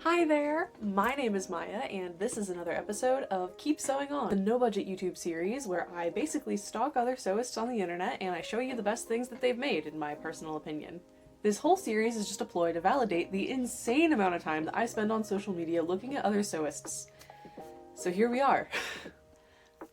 Hi there! My name is Maya, and this is another episode of Keep Sewing On, the no-budget YouTube series where I basically stalk other sewists on the internet and I show you the best things that they've made, in my personal opinion. This whole series is just a ploy to validate the insane amount of time that I spend on social media looking at other sewists. So here we are.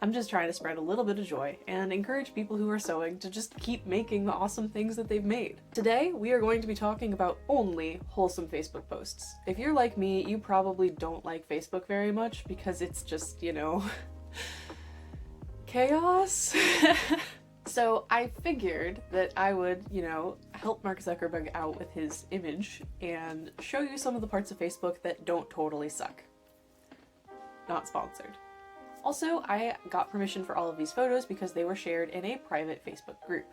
I'm just trying to spread a little bit of joy and encourage people who are sewing to just keep making the awesome things that they've made. Today, we are going to be talking about only wholesome Facebook posts. If you're like me, you probably don't like Facebook very much because it's just, chaos. So I figured that I would, help Mark Zuckerberg out with his image and show you some of the parts of Facebook that don't totally suck. Not sponsored. Also, I got permission for all of these photos because they were shared in a private Facebook group.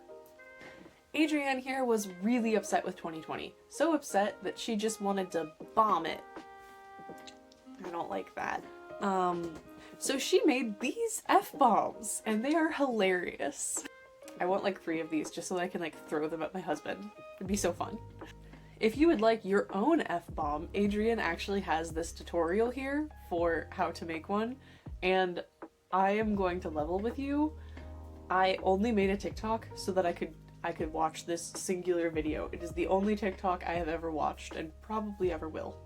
Adrienne here was really upset with 2020. So upset that she just wanted to bomb it. I don't like that. So she made these F-bombs, and they are hilarious. I want like 3 of these just so that I can like throw them at my husband. It'd be so fun. If you would like your own F-bomb, Adrienne actually has this tutorial here for how to make one. And I am going to level with you. I only made a TikTok so that I could watch this singular video. It is the only TikTok I have ever watched and probably ever will.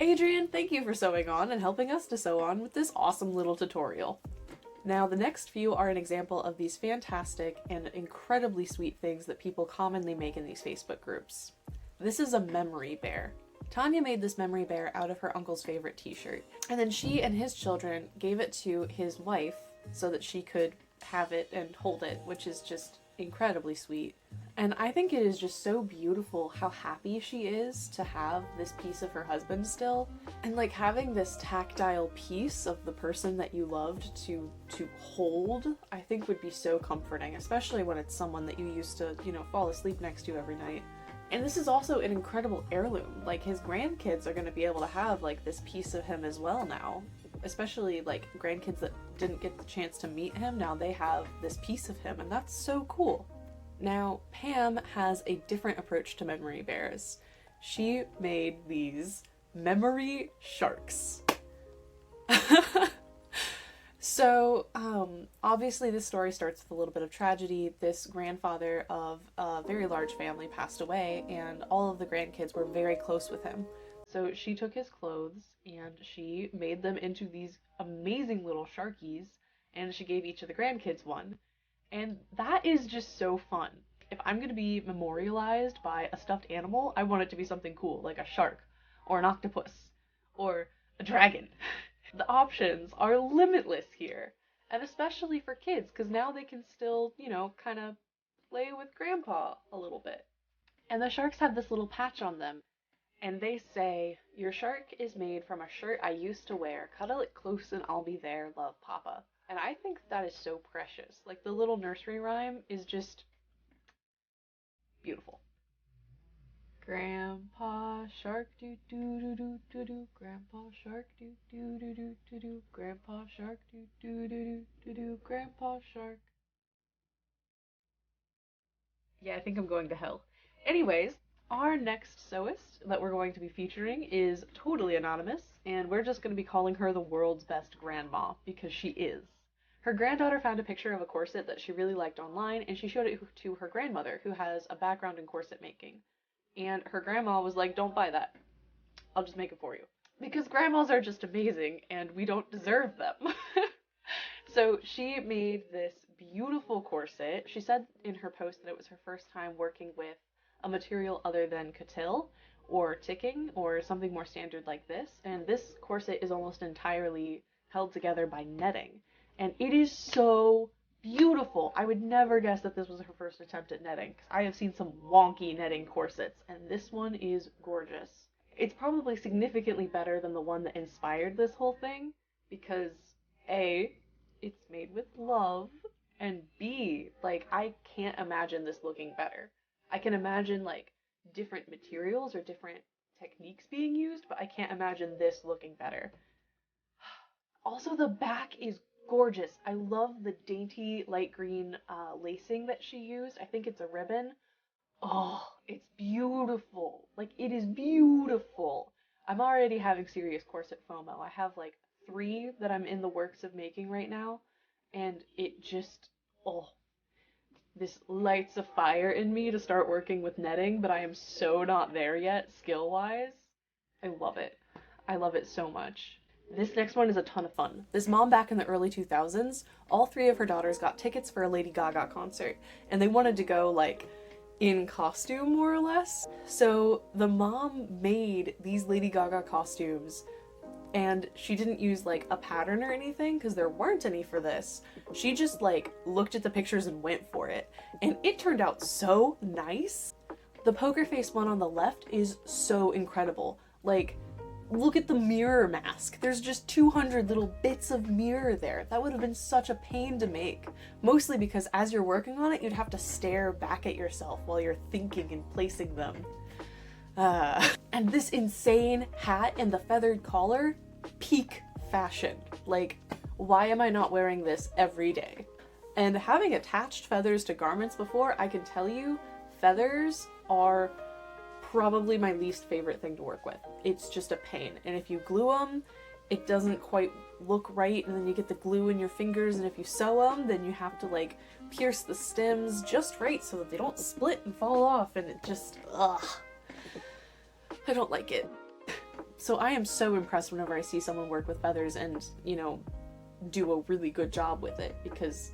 Adrienne, thank you for sewing on and helping us to sew on with this awesome little tutorial. Now, the next few are an example of these fantastic and incredibly sweet things that people commonly make in these Facebook groups. This is a memory bear. Tanya made this memory bear out of her uncle's favorite t-shirt, and then she and his children gave it to his wife so that she could have it and hold it, which is just incredibly sweet. And I think it is just so beautiful how happy she is to have this piece of her husband still, and like having this tactile piece of the person that you loved to hold, I think would be so comforting, especially when it's someone that you used to, fall asleep next to every night. And this is also an incredible heirloom. Like, his grandkids are going to be able to have like this piece of him as well now. Especially like grandkids that didn't get the chance to meet him, now they have this piece of him, and that's so cool. Now, Pam has a different approach to memory bears. She made these memory sharks. So, obviously this story starts with a little bit of tragedy. This grandfather of a very large family passed away, and all of the grandkids were very close with him. So she took his clothes and she made them into these amazing little sharkies, and she gave each of the grandkids one. And that is just so fun. If I'm going to be memorialized by a stuffed animal, I want it to be something cool, like a shark, or an octopus, or a dragon. The options are limitless here, and especially for kids, because now they can still, kind of play with grandpa a little bit. And the sharks have this little patch on them, and they say, "Your shark is made from a shirt I used to wear. Cuddle it close and I'll be there, love, Papa." And I think that is so precious. Like, the little nursery rhyme is just beautiful. Grandpa shark doo doo doo doo doo doo. Grandpa shark doo doo doo doo doo doo. Grandpa shark doo doo doo doo doo doo. Grandpa shark. Yeah, I think I'm going to hell. Anyways, our next sewist that we're going to be featuring is totally anonymous, and we're just going to be calling her the world's best grandma, because she is. Her granddaughter found a picture of a corset that she really liked online, and she showed it to her grandmother, who has a background in corset making. And her grandma was like, "Don't buy that. I'll just make it for you." Because grandmas are just amazing, and we don't deserve them. So she made this beautiful corset. She said in her post that it was her first time working with a material other than coutil or ticking or something more standard like this. And this corset is almost entirely held together by netting. And it is so beautiful. I would never guess that this was her first attempt at netting, because I have seen some wonky netting corsets, and this one is gorgeous. It's probably significantly better than the one that inspired this whole thing, because A, it's made with love, and B, like, I can't imagine this looking better. I can imagine, like, different materials or different techniques being used, but I can't imagine this looking better. Also, the back is gorgeous. I love the dainty light green lacing that she used. I think it's a ribbon. Oh, it's beautiful. Like, it is beautiful. I'm already having serious corset FOMO. I have like 3 that I'm in the works of making right now, and it just, oh, this lights a fire in me to start working with netting, but I am so not there yet, skill-wise. I love it. I love it so much. This next one is a ton of fun. This mom back in the early 2000s, all 3 of her daughters got tickets for a Lady Gaga concert, and they wanted to go, like, in costume, more or less. So the mom made these Lady Gaga costumes, and she didn't use like a pattern or anything because there weren't any for this. She just like looked at the pictures and went for it, and it turned out so nice. The poker face one on the left is so incredible. Like, look at the mirror mask. There's just 200 little bits of mirror there. That would have been such a pain to make. Mostly because as you're working on it, you'd have to stare back at yourself while you're thinking and placing them. And this insane hat and the feathered collar, peak fashion. Like, why am I not wearing this every day? And having attached feathers to garments before, I can tell you, feathers are probably my least favorite thing to work with. It's just a pain. And if you glue them, it doesn't quite look right, and then you get the glue in your fingers, and if you sew them, then you have to like pierce the stems just right so that they don't split and fall off, and it just, ugh. I don't like it. So I am so impressed whenever I see someone work with feathers and, you know, do a really good job with it, because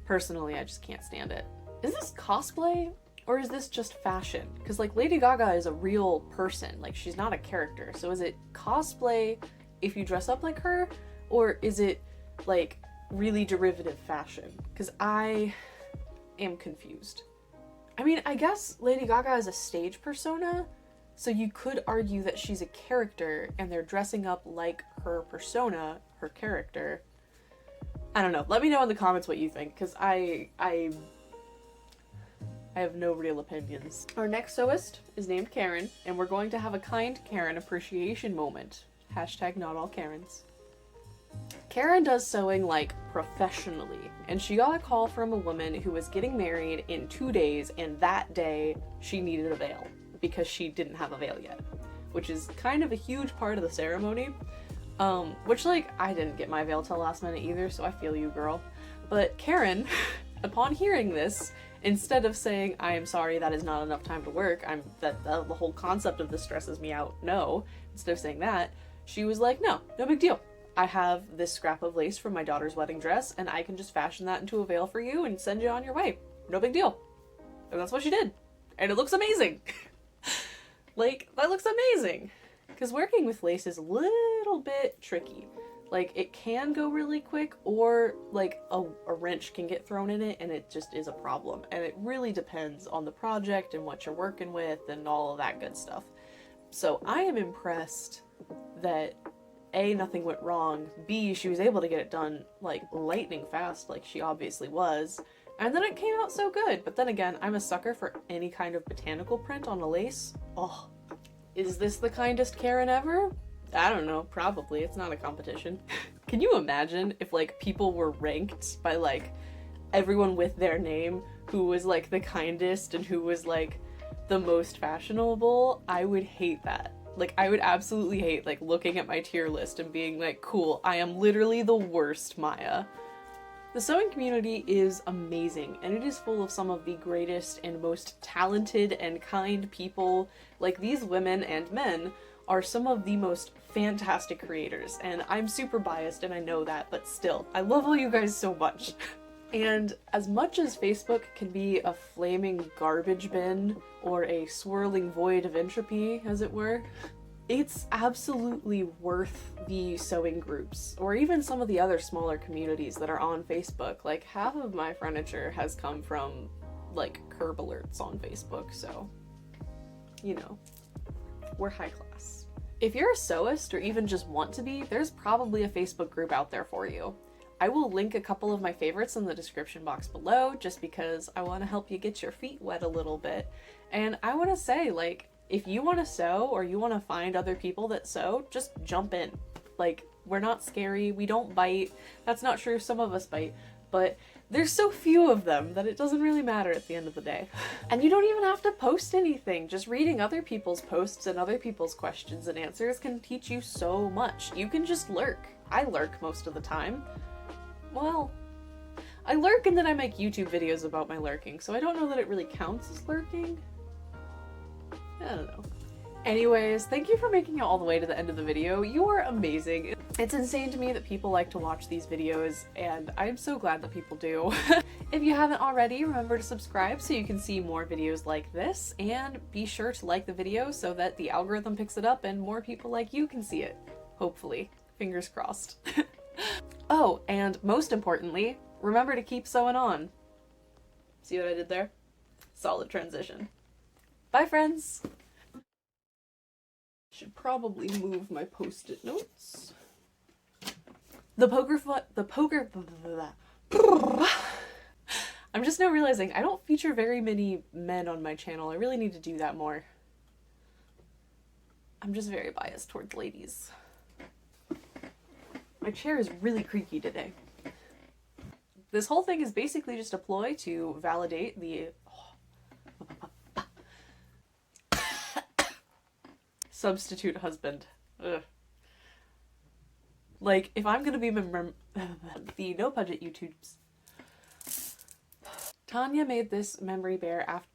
personally I just can't stand it. Is this cosplay? Or is this just fashion? Because like Lady Gaga is a real person, like she's not a character. So is it cosplay if you dress up like her? Or is it like really derivative fashion? Because I am confused. I mean, I guess Lady Gaga is a stage persona, so you could argue that she's a character and they're dressing up like her persona, her character. I don't know. Let me know in the comments what you think, because I have no real opinions. Our next sewist is named Karen, and we're going to have a kind Karen appreciation moment. Hashtag not all Karens. Karen does sewing like professionally, and she got a call from a woman who was getting married in 2 days, and that day she needed a veil because she didn't have a veil yet, which is kind of a huge part of the ceremony. Which like I didn't get my veil till last minute either, so I feel you, girl. But Karen, upon hearing this, instead of saying, I am sorry, that is not enough time to work, the whole concept of this stresses me out, no, instead of saying that, she was like, no big deal. I have this scrap of lace from my daughter's wedding dress, and I can just fashion that into a veil for you and send you on your way. No big deal. And that's what she did. And it looks amazing. Like, that looks amazing. Because working with lace is a little bit tricky. Like, it can go really quick, or like a wrench can get thrown in it and it just is a problem. And it really depends on the project and what you're working with and all of that good stuff. So I am impressed that A, nothing went wrong, B, she was able to get it done like lightning fast, like she obviously was, and then it came out so good. But then again, I'm a sucker for any kind of botanical print on a lace. Oh, is this the kindest Karen ever? I don't know, probably. It's not a competition. Can you imagine if like people were ranked by like everyone with their name, who was like the kindest and who was like the most fashionable? I would hate that. Like, I would absolutely hate like looking at my tier list and being like, cool, I am literally the worst Maya. The sewing community is amazing, and it is full of some of the greatest and most talented and kind people. Like, these women and men are some of the most fantastic creators, and I'm super biased and I know that, but still, I love all you guys so much. And as much as Facebook can be a flaming garbage bin or a swirling void of entropy, as it were, it's absolutely worth the sewing groups, or even some of the other smaller communities that are on Facebook. Like, half of my furniture has come from, like, curb alerts on Facebook, so, you know, we're high class. If you're a sewist or even just want to be, there's probably a Facebook group out there for you. I will link a couple of my favorites in the description box below just because I want to help you get your feet wet a little bit. And I want to say, like, if you want to sew or you want to find other people that sew, just jump in. Like, we're not scary, we don't bite. That's not true, some of us bite, but there's so few of them that it doesn't really matter at the end of the day. And you don't even have to post anything. Just reading other people's posts and other people's questions and answers can teach you so much. You can just lurk. I lurk most of the time. Well, I lurk and then I make YouTube videos about my lurking, so I don't know that it really counts as lurking. I don't know. Anyways, thank you for making it all the way to the end of the video. You are amazing. It's insane to me that people like to watch these videos, and I'm so glad that people do. If you haven't already, remember to subscribe so you can see more videos like this, and be sure to like the video so that the algorithm picks it up and more people like you can see it. Hopefully. Fingers crossed. Oh, and most importantly, remember to keep sewing on. See what I did there? Solid transition. Bye, friends! Should probably move my post-it notes. I'm just now realizing I don't feature very many men on my channel. I really need to do that more. I'm just very biased towards ladies. My chair is really creaky today. This whole thing is basically just a ploy to validate the substitute husband. Ugh. Like, if I'm gonna be the no budget YouTubes. Tanya made this memory bear after